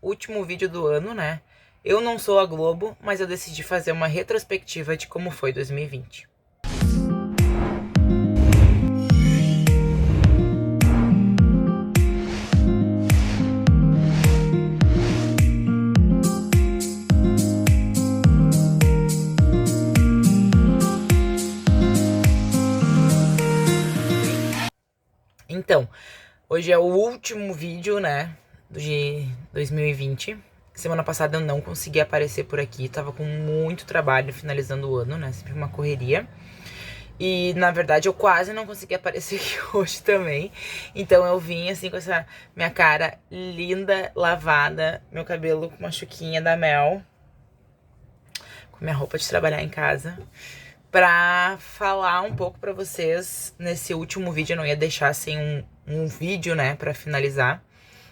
último vídeo do ano, né? Eu não sou a Globo, mas eu decidi fazer uma retrospectiva de como foi 2020. Então, hoje é o último vídeo, né, de 2020. Semana passada eu não consegui aparecer por aqui, tava com muito trabalho finalizando o ano, né, sempre uma correria. E, na verdade, eu quase não consegui aparecer aqui hoje também. Então eu vim, assim, com essa minha cara linda, lavada, meu cabelo com uma chuquinha da Mel, com minha roupa de trabalhar em casa, pra falar um pouco pra vocês. Nesse último vídeo eu não ia deixar sem um vídeo, né, pra finalizar.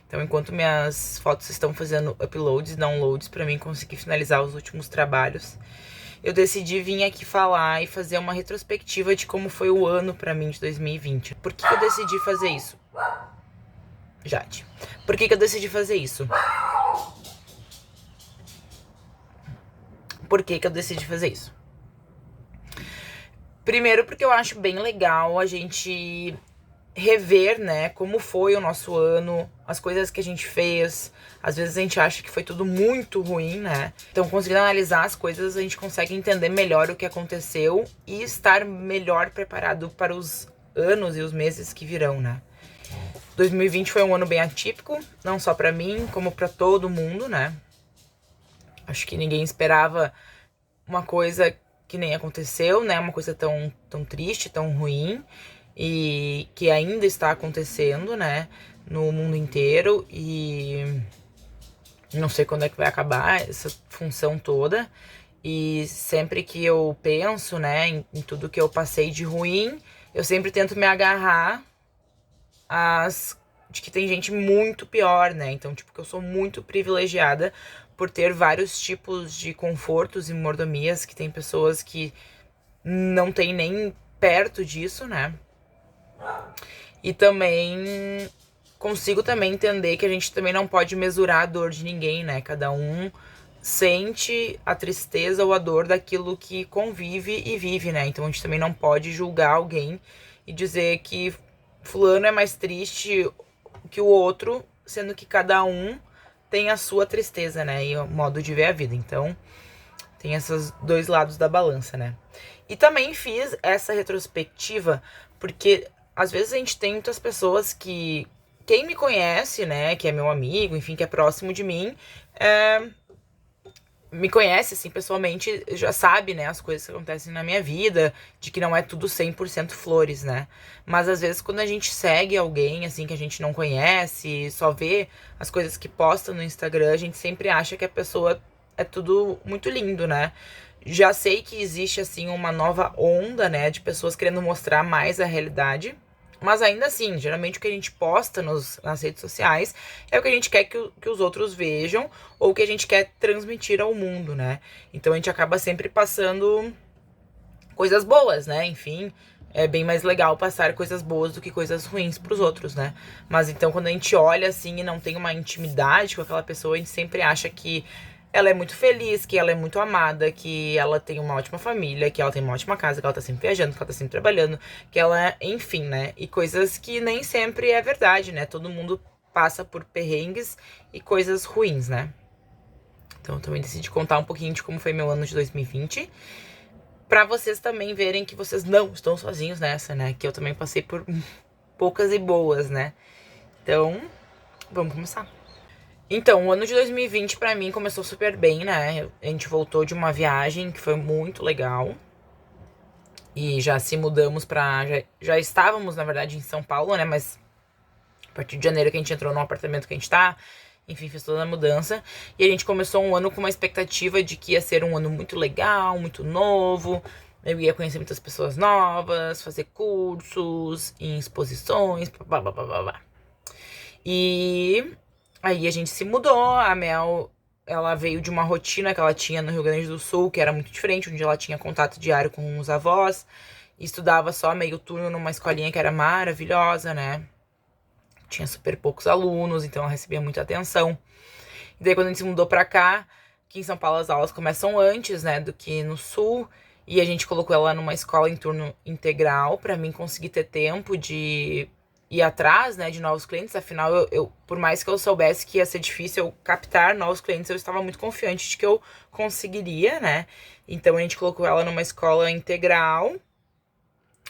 Então, enquanto minhas fotos estão fazendo uploads e downloads pra mim conseguir finalizar os últimos trabalhos, eu decidi vir aqui falar e fazer uma retrospectiva de como foi o ano pra mim de 2020. Por que eu decidi fazer isso? Jade. Por que eu decidi fazer isso? Por que eu decidi fazer isso? Primeiro porque eu acho bem legal a gente rever, né, como foi o nosso ano, as coisas que a gente fez. Às vezes a gente acha que foi tudo muito ruim, né? Então, conseguindo analisar as coisas, a gente consegue entender melhor o que aconteceu e estar melhor preparado para os anos e os meses que virão, né? 2020 foi um ano bem atípico, não só pra mim, como pra todo mundo, né? Acho que ninguém esperava uma coisa que nem aconteceu, né? Uma coisa tão triste, tão ruim, e que ainda está acontecendo, né, no mundo inteiro. E não sei quando é que vai acabar essa função toda. E sempre que eu penso, né, em tudo que eu passei de ruim, eu sempre tento me agarrar de que tem gente muito pior, né? Então, tipo, que eu sou muito privilegiada por ter vários tipos de confortos e mordomias, que tem pessoas que não tem nem perto disso, né? E também consigo também entender que a gente também não pode mesurar a dor de ninguém, né? Cada um sente a tristeza ou a dor daquilo que convive e vive, né? Então a gente também não pode julgar alguém e dizer que fulano é mais triste que o outro, sendo que cada um tem a sua tristeza, né? E o modo de ver a vida. Então tem esses dois lados da balança, né? E também fiz essa retrospectiva porque às vezes a gente tem muitas pessoas que... Quem me conhece, né, que é meu amigo, enfim, que é próximo de mim, me conhece, assim, pessoalmente, já sabe, né, as coisas que acontecem na minha vida, de que não é tudo 100% flores, né? Mas às vezes quando a gente segue alguém, assim, que a gente não conhece, só vê as coisas que posta no Instagram, a gente sempre acha que a pessoa é tudo muito lindo, né? Já sei que existe, assim, uma nova onda, né, de pessoas querendo mostrar mais a realidade. Mas ainda assim, geralmente o que a gente posta nas redes sociais é o que a gente quer que os outros vejam, ou o que a gente quer transmitir ao mundo, né? Então a gente acaba sempre passando coisas boas, né? Enfim, é bem mais legal passar coisas boas do que coisas ruins pros outros, né? Mas então quando a gente olha assim e não tem uma intimidade com aquela pessoa, a gente sempre acha que ela é muito feliz, que ela é muito amada, que ela tem uma ótima família, que ela tem uma ótima casa, que ela tá sempre viajando, que ela tá sempre trabalhando, que ela, enfim, né? E coisas que nem sempre é verdade, né? Todo mundo passa por perrengues e coisas ruins, né? Então eu também decidi contar um pouquinho de como foi meu ano de 2020, pra vocês também verem que vocês não estão sozinhos nessa, né? Que eu também passei por poucas e boas, né? Então, vamos começar. Então, o ano de 2020 pra mim começou super bem, né? A gente voltou de uma viagem que foi muito legal. E já se mudamos pra... Já estávamos, na verdade, em São Paulo, né? Mas a partir de janeiro que a gente entrou no apartamento que a gente tá. Enfim, fez toda a mudança. E a gente começou um ano com uma expectativa de que ia ser um ano muito legal, muito novo. Eu ia conhecer muitas pessoas novas, fazer cursos, em exposições, blá, blá, blá, blá, blá. E aí a gente se mudou, a Mel, ela veio de uma rotina que ela tinha no Rio Grande do Sul, que era muito diferente, onde ela tinha contato diário com os avós, e estudava só meio turno numa escolinha que era maravilhosa, né? Tinha super poucos alunos, então ela recebia muita atenção. E daí quando a gente se mudou pra cá, aqui em São Paulo as aulas começam antes, né, do que no Sul. E a gente colocou ela numa escola em turno integral pra mim conseguir ter tempo de ir atrás, né, de novos clientes. Afinal, por mais que eu soubesse que ia ser difícil eu captar novos clientes, eu estava muito confiante de que eu conseguiria, né. Então a gente colocou ela numa escola integral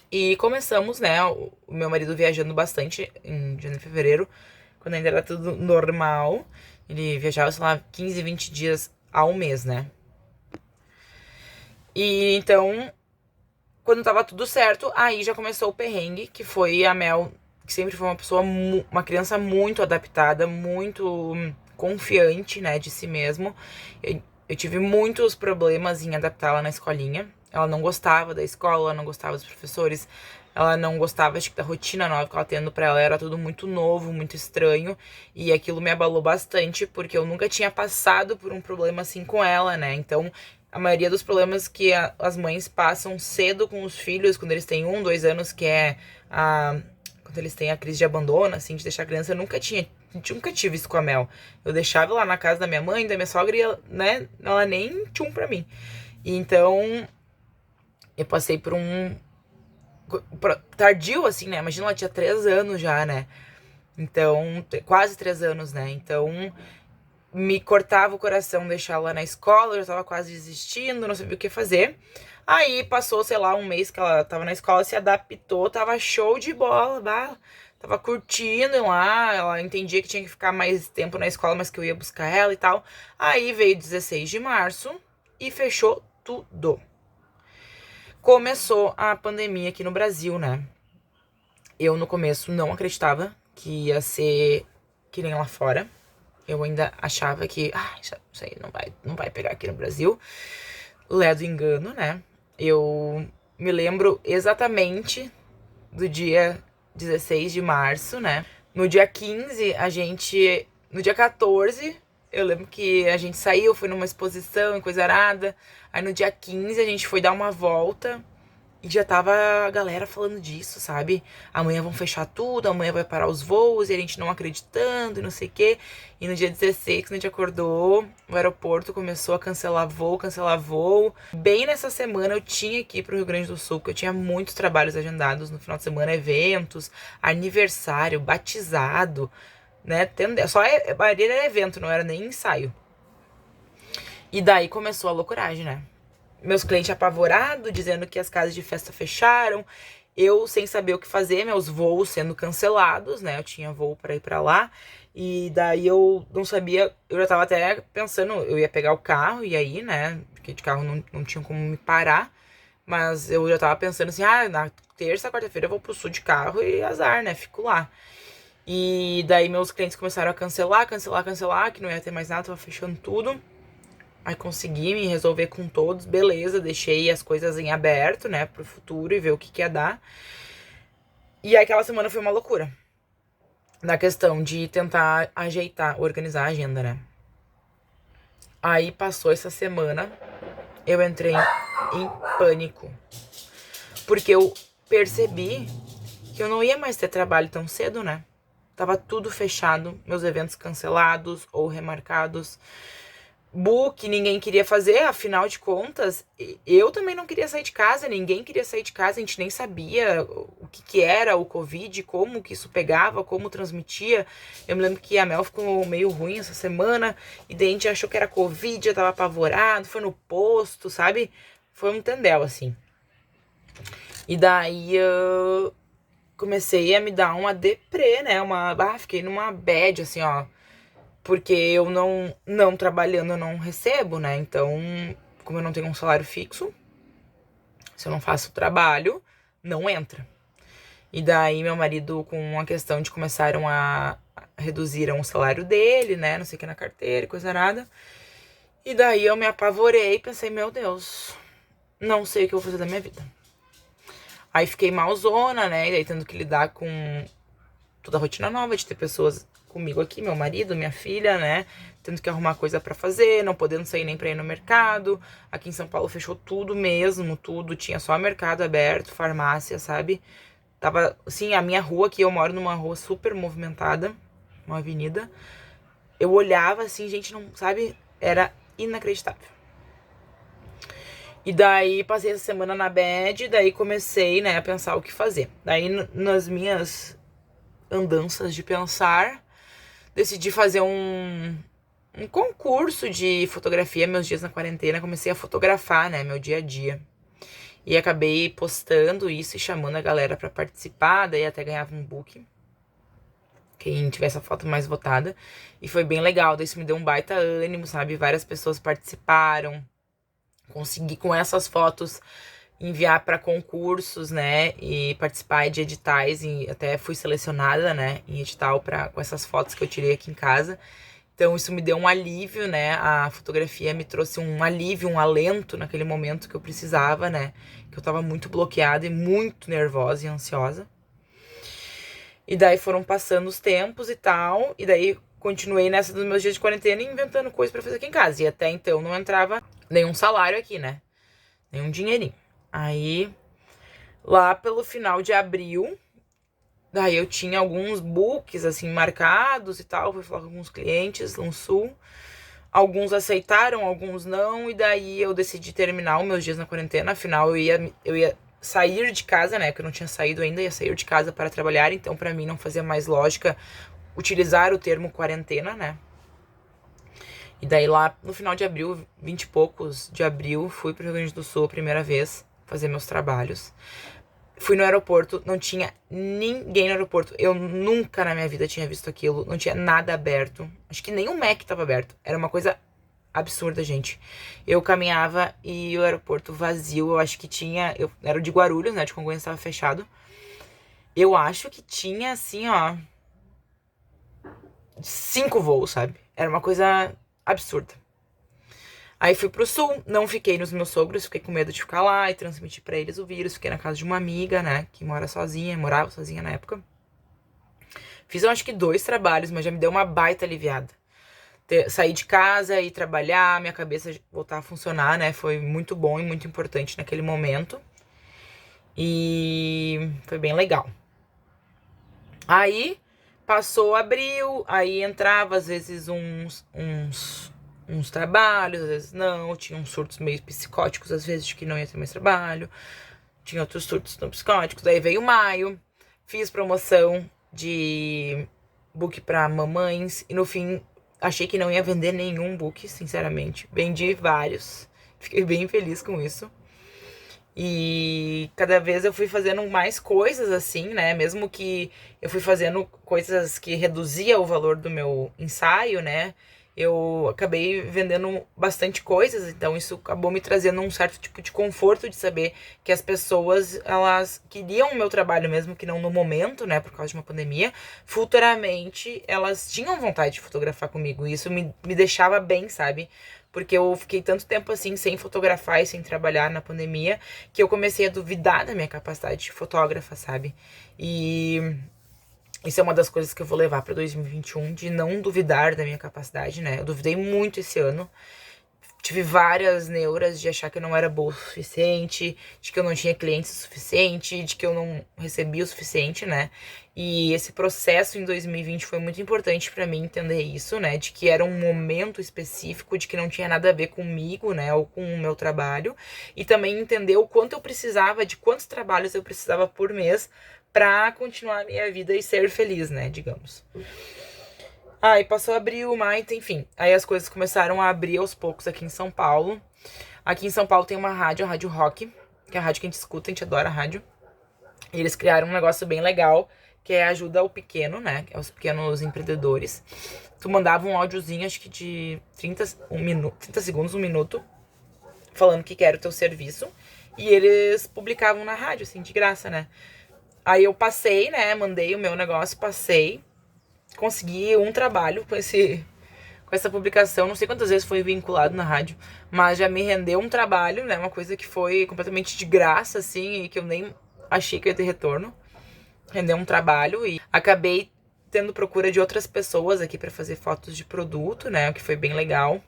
e começamos, né, o meu marido viajando bastante em janeiro e fevereiro, quando ainda era tudo normal. Ele viajava, sei lá, 15, 20 dias ao mês, né. E então, quando tava tudo certo, aí já começou o perrengue, que foi a Mel, que sempre foi uma pessoa, uma criança muito adaptada, muito confiante, né, de si mesmo. Eu tive muitos problemas em adaptá-la na escolinha. Ela não gostava da escola, ela não gostava dos professores, ela não gostava, acho que, da rotina nova que ela tendo pra ela. Era tudo muito novo, muito estranho. E aquilo me abalou bastante, porque eu nunca tinha passado por um problema assim com ela, né? Então, a maioria dos problemas que as mães passam cedo com os filhos, quando eles têm 1, 2 anos, que é quando eles têm a crise de abandono, assim, de deixar a criança, eu nunca tive isso com a Mel. Eu deixava ela na casa da minha mãe, da minha sogra, e né, ela nem tchum pra mim. E então, eu passei por um tardio, assim, né? Imagina, ela tinha 3 anos já, né? Então, quase 3 anos, né? Então, me cortava o coração deixar ela na escola, eu já tava quase desistindo, não sabia o que fazer. Aí passou, sei lá, um mês que ela tava na escola, se adaptou, tava show de bola, bah, tava curtindo lá, ela entendia que tinha que ficar mais tempo na escola, mas que eu ia buscar ela e tal. Aí veio 16 de março e fechou tudo. Começou a pandemia aqui no Brasil, né? Eu no começo não acreditava que ia ser que nem lá fora. Eu ainda achava que, isso aí não vai pegar aqui no Brasil. Ledo engano, né? Eu me lembro exatamente do dia 16 de março, né? No dia 15, no dia 14, eu lembro que a gente saiu, foi numa exposição em Coisa Arada. Aí no dia 15 a gente foi dar uma volta. E já tava a galera falando disso, sabe? Amanhã vão fechar tudo, amanhã vai parar os voos, e a gente não acreditando, e não sei o quê. E no dia 16, quando a gente acordou, o aeroporto começou a cancelar voo, cancelar voo. Bem nessa semana eu tinha que ir pro Rio Grande do Sul, porque eu tinha muitos trabalhos agendados no final de semana, eventos, aniversário, batizado, né? Só a maioria era evento, não era nem ensaio. E daí começou a loucuragem, né? Meus clientes apavorados, dizendo que as casas de festa fecharam. Eu sem saber o que fazer, meus voos sendo cancelados, né? Eu tinha voo pra ir pra lá. E daí eu não sabia, eu já tava até pensando, eu ia pegar o carro e aí, né? Porque de carro não tinha como me parar. Mas eu já tava pensando assim, na terça, quarta-feira eu vou pro sul de carro e azar, né? Fico lá. E daí meus clientes começaram a cancelar, que não ia ter mais nada, tava fechando tudo. Aí consegui me resolver com todos, beleza, deixei as coisas em aberto, né, pro futuro e ver o que ia dar. E aí aquela semana foi uma loucura. Na questão de tentar ajeitar, organizar a agenda, né. Aí passou essa semana, eu entrei em pânico. Porque eu percebi que eu não ia mais ter trabalho tão cedo, né. Tava tudo fechado, meus eventos cancelados ou remarcados. Book ninguém queria fazer, afinal de contas, eu também não queria sair de casa, ninguém queria sair de casa, a gente nem sabia o que era o Covid, como que isso pegava, como transmitia. Eu me lembro que a Mel ficou meio ruim essa semana, e daí a gente achou que era Covid, já tava apavorado, foi no posto, sabe? Foi um tendel, assim. E daí eu comecei a me dar uma deprê, né? Fiquei numa bad, assim, ó. Porque eu não trabalhando, eu não recebo, né? Então, como eu não tenho um salário fixo, se eu não faço o trabalho, não entra. E daí meu marido, com a questão de começaram a reduzir o salário dele, né? Não sei o que na carteira, coisa nada. E daí eu me apavorei e pensei, meu Deus, não sei o que eu vou fazer da minha vida. Aí fiquei malzona, né? E daí tendo que lidar com toda a rotina nova de ter pessoas comigo aqui, meu marido, minha filha, né? Tendo que arrumar coisa pra fazer, não podendo sair nem pra ir no mercado. Aqui em São Paulo fechou tudo mesmo, tudo. Tinha só mercado aberto, farmácia, sabe? Tava, assim, a minha rua aqui, eu moro numa rua super movimentada, uma avenida. Eu olhava assim, gente, não sabe, era inacreditável. E daí passei essa semana na bad, daí comecei, né, a pensar o que fazer. Daí nas minhas andanças de pensar, decidi fazer um concurso de fotografia meus dias na quarentena. Comecei a fotografar, né, meu dia a dia. E acabei postando isso e chamando a galera pra participar, daí até ganhava um book. Quem tivesse a foto mais votada. E foi bem legal, daí isso me deu um baita ânimo, sabe? Várias pessoas participaram. Consegui com essas fotos enviar para concursos, né, e participar de editais, e até fui selecionada, né, em edital com essas fotos que eu tirei aqui em casa. Então isso me deu um alívio, né, a fotografia me trouxe um alívio, um alento naquele momento que eu precisava, né, que eu tava muito bloqueada e muito nervosa e ansiosa. E daí foram passando os tempos e tal, e daí continuei nessa dos meus dias de quarentena inventando coisas para fazer aqui em casa. E até então não entrava nenhum salário aqui, né, nenhum dinheirinho. Aí, lá pelo final de abril, daí eu tinha alguns books, assim, marcados e tal. Fui falar com alguns clientes no Sul. Alguns aceitaram, alguns não. E daí eu decidi terminar os meus dias na quarentena. Afinal, eu ia sair de casa, né? Que eu não tinha saído ainda. Ia sair de casa para trabalhar. Então, pra mim, não fazia mais lógica utilizar o termo quarentena, né? E daí lá no final de abril, 20 e poucos de abril, fui pro Rio Grande do Sul a primeira vez fazer meus trabalhos. Fui no aeroporto, não tinha ninguém no aeroporto. Eu nunca na minha vida tinha visto aquilo. Não tinha nada aberto. Acho que nem o Mac tava aberto. Era uma coisa absurda, gente. Eu caminhava e o aeroporto vazio. Eu acho que tinha... Eu era de Guarulhos, né? De Congonhas estava fechado. Eu acho que tinha, assim, ó... 5 voos, sabe? Era uma coisa absurda. Aí fui pro sul, não fiquei nos meus sogros, fiquei com medo de ficar lá e transmitir pra eles o vírus. Fiquei na casa de uma amiga, né, que morava sozinha na época. Fiz, eu acho que 2 trabalhos, mas já me deu uma baita aliviada. Sair de casa e trabalhar, minha cabeça voltar a funcionar, né, foi muito bom e muito importante naquele momento. E foi bem legal. Aí passou abril, aí entrava às vezes uns trabalhos, às vezes não. Tinha uns surtos meio psicóticos, às vezes de que não ia ter mais trabalho. Tinha outros surtos não psicóticos. Daí veio maio, fiz promoção de book pra mamães. E no fim, achei que não ia vender nenhum book, sinceramente. Vendi vários. Fiquei bem feliz com isso. E cada vez eu fui fazendo mais coisas assim, né? Mesmo que eu fui fazendo coisas que reduzia o valor do meu ensaio, né? Eu acabei vendendo bastante coisas, então isso acabou me trazendo um certo tipo de conforto de saber que as pessoas, elas queriam o meu trabalho, mesmo que não no momento, né, por causa de uma pandemia. Futuramente, elas tinham vontade de fotografar comigo, e isso me deixava bem, sabe? Porque eu fiquei tanto tempo assim, sem fotografar e sem trabalhar na pandemia, que eu comecei a duvidar da minha capacidade de fotógrafa, sabe? E isso é uma das coisas que eu vou levar pra 2021, de não duvidar da minha capacidade, né? Eu duvidei muito esse ano. Tive várias neuras de achar que eu não era boa o suficiente, de que eu não tinha clientes o suficiente, de que eu não recebia o suficiente, né? E esse processo em 2020 foi muito importante pra mim entender isso, né? De que era um momento específico, de que não tinha nada a ver comigo, né? Ou com o meu trabalho. E também entender o quanto eu precisava, de quantos trabalhos eu precisava por mês pra continuar a minha vida e ser feliz, né? Digamos. Aí passou abril, maio, enfim. Aí as coisas começaram a abrir aos poucos aqui em São Paulo. Aqui em São Paulo tem uma rádio, a Rádio Rock, que é a rádio que a gente escuta, a gente adora a rádio. E eles criaram um negócio bem legal, que é ajuda ao pequeno, né? Que é os pequenos empreendedores. Tu mandava um áudiozinho, acho que de 30 segundos, 1 minuto, falando que era o teu serviço. E eles publicavam na rádio, assim, de graça, né? Aí eu passei, né? Mandei o meu negócio, passei. Consegui um trabalho com essa publicação. Não sei quantas vezes foi vinculado na rádio, mas já me rendeu um trabalho, né? Uma coisa que foi completamente de graça, assim, e que eu nem achei que ia ter retorno. Rendeu um trabalho e acabei tendo procura de outras pessoas aqui pra fazer fotos de produto, né? O que foi bem legal.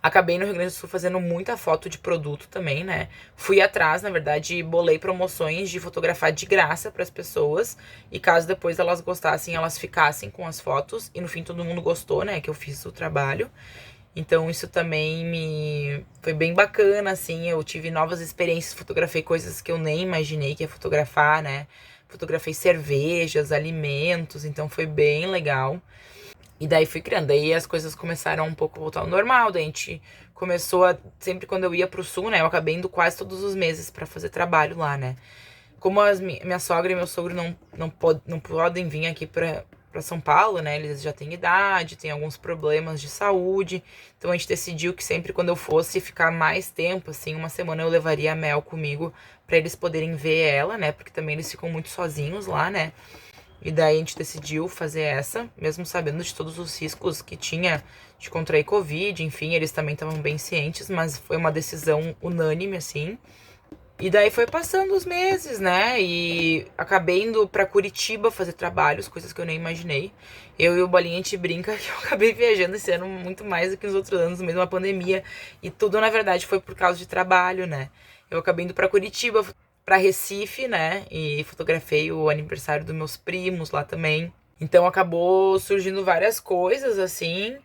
Acabei no Rio Grande do Sul fazendo muita foto de produto também, né? Fui atrás, na verdade, bolei promoções de fotografar de graça para as pessoas. E caso depois elas gostassem, elas ficassem com as fotos. E no fim todo mundo gostou, né? Que eu fiz o trabalho. Então isso também me foi bem bacana, assim. Eu tive novas experiências, fotografei coisas que eu nem imaginei que ia fotografar, né? Fotografei cervejas, alimentos, então foi bem legal. E daí fui criando. Daí as coisas começaram um pouco a voltar ao normal. Daí a gente começou a. Sempre quando eu ia pro sul, né? Eu acabei indo quase todos os meses pra fazer trabalho lá, né? Como minha sogra e meu sogro não podem vir aqui pra São Paulo, né? Eles já têm idade, têm alguns problemas de saúde. Então a gente decidiu que sempre quando eu fosse ficar mais tempo, assim, uma semana eu levaria a Mel comigo pra eles poderem ver ela, né? Porque também eles ficam muito sozinhos lá, né? E daí a gente decidiu fazer essa, mesmo sabendo de todos os riscos que tinha de contrair Covid, enfim, eles também estavam bem cientes, mas foi uma decisão unânime, assim. E daí foi passando os meses, né? E acabei indo pra Curitiba fazer trabalhos, coisas que eu nem imaginei. Eu e o Bolinha, a gente brinca que eu acabei viajando esse ano muito mais do que nos outros anos, no meio de uma pandemia. E tudo, na verdade, foi por causa de trabalho, né? Eu acabei indo pra Curitiba, pra Recife, né? E fotografei o aniversário dos meus primos lá também. Então acabou surgindo várias coisas, assim,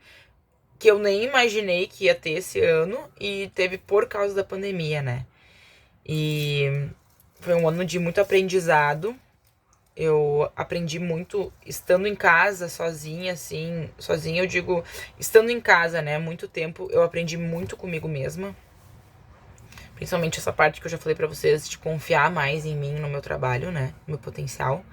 que eu nem imaginei que ia ter esse ano. E teve por causa da pandemia, né? E foi um ano de muito aprendizado. Eu aprendi muito estando em casa, sozinha, assim. Sozinha, eu digo, estando em casa, né? Muito tempo, eu aprendi muito comigo mesma. Principalmente essa parte que eu já falei pra vocês, de confiar mais em mim, no meu trabalho, né? No meu potencial.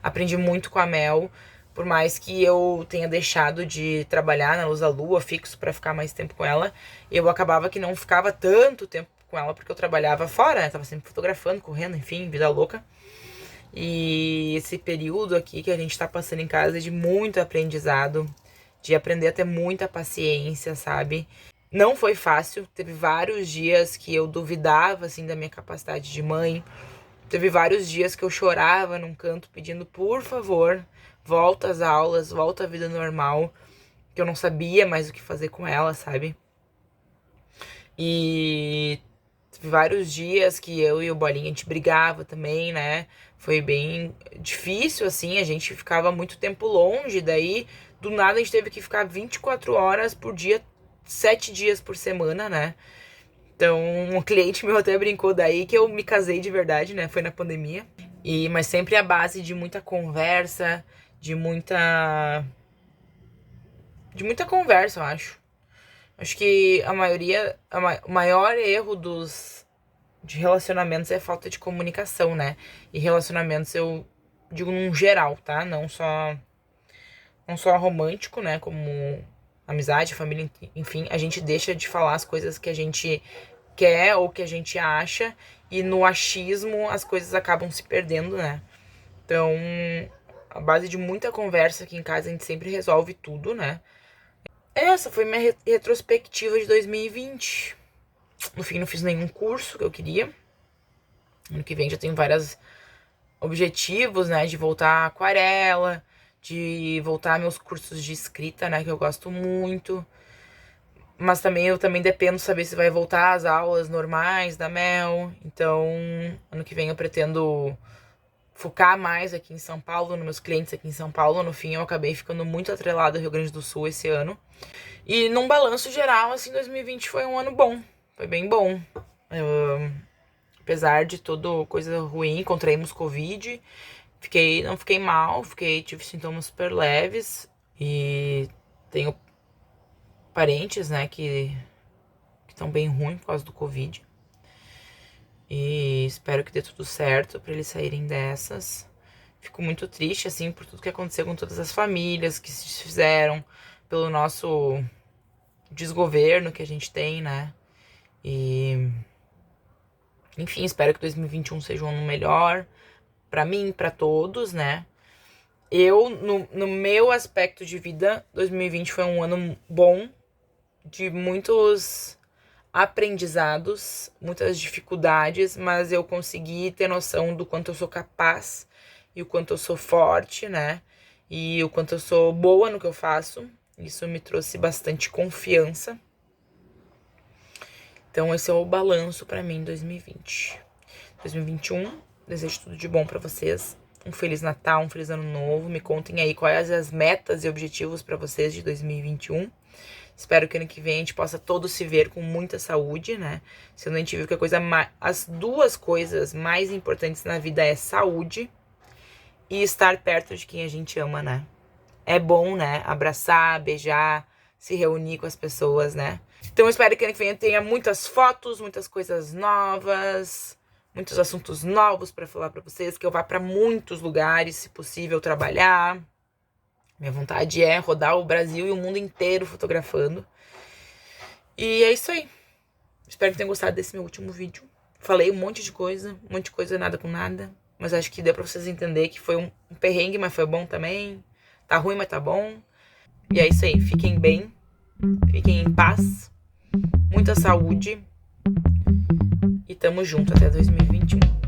Aprendi muito com a Mel. Por mais que eu tenha deixado de trabalhar na Luz da Lua fixo pra ficar mais tempo com ela, eu acabava que não ficava tanto tempo com ela porque eu trabalhava fora, né? Tava sempre fotografando, correndo, enfim, vida louca. E esse período aqui que a gente tá passando em casa é de muito aprendizado, de aprender a ter muita paciência, sabe? Não foi fácil, teve vários dias que eu duvidava, assim, da minha capacidade de mãe. Teve vários dias que eu chorava num canto pedindo, por favor, volta às aulas, volta à vida normal, que eu não sabia mais o que fazer com ela, sabe? E teve vários dias que eu e o Bolinha a gente brigava também, né? Foi bem difícil, assim, a gente ficava muito tempo longe, daí do nada a gente teve que ficar 24 horas por dia, 7 dias por semana, né? Então, um cliente meu até brincou daí que eu me casei de verdade, né? Foi na pandemia. Mas sempre a base de muita conversa, de muita conversa, eu acho. Acho que a maioria, o maior erro de relacionamentos é a falta de comunicação, né? E relacionamentos eu digo num geral, tá? Não só romântico, né? Como amizade, família, enfim, a gente deixa de falar as coisas que a gente quer ou que a gente acha, e no achismo as coisas acabam se perdendo, né? Então, a base de muita conversa aqui em casa, a gente sempre resolve tudo, né? Essa foi minha retrospectiva de 2020. No fim, não fiz nenhum curso que eu queria. Ano que vem já tenho vários objetivos, né? De voltar à aquarela, de voltar a meus cursos de escrita, né? Que eu gosto muito. Mas também eu também dependo saber se vai voltar às aulas normais da Mel. Então, ano que vem eu pretendo focar mais aqui em São Paulo, nos meus clientes aqui em São Paulo. No fim, eu acabei ficando muito atrelada ao Rio Grande do Sul esse ano. E num balanço geral, assim, 2020 foi um ano bom. Foi bem bom. Apesar de toda coisa ruim, encontramos Covid. Não fiquei mal, tive sintomas super leves. E tenho parentes, né, que estão bem ruins por causa do Covid. E espero que dê tudo certo pra eles saírem dessas. Fico muito triste, assim, por tudo que aconteceu com todas as famílias que se fizeram, pelo nosso desgoverno que a gente tem, né? E enfim, espero que 2021 seja um ano melhor pra mim, pra todos, né? Eu, no meu aspecto de vida, 2020 foi um ano bom, de muitos aprendizados, muitas dificuldades, mas eu consegui ter noção do quanto eu sou capaz e o quanto eu sou forte, né? E o quanto eu sou boa no que eu faço. Isso me trouxe bastante confiança. Então esse é o balanço pra mim em 2020. 2021, desejo tudo de bom pra vocês. Um Feliz Natal, um Feliz Ano Novo. Me contem aí quais as metas e objetivos pra vocês de 2021. Espero que ano que vem a gente possa todos se ver com muita saúde, né? Se a gente viu que as duas coisas mais importantes na vida é saúde e estar perto de quem a gente ama, né? É bom, né? Abraçar, beijar, se reunir com as pessoas, né? Então eu espero que ano que vem tenha muitas fotos, muitas coisas novas, muitos assuntos novos pra falar pra vocês, que eu vá pra muitos lugares, se possível, trabalhar. Minha vontade é rodar o Brasil e o mundo inteiro fotografando. E é isso aí. Espero que tenham gostado desse meu último vídeo. Falei um monte de coisa, nada com nada. Mas acho que deu pra vocês entenderem que foi um perrengue, mas foi bom também. Tá ruim, mas tá bom. E é isso aí. Fiquem bem. Fiquem em paz. Muita saúde. E tamo junto até 2021.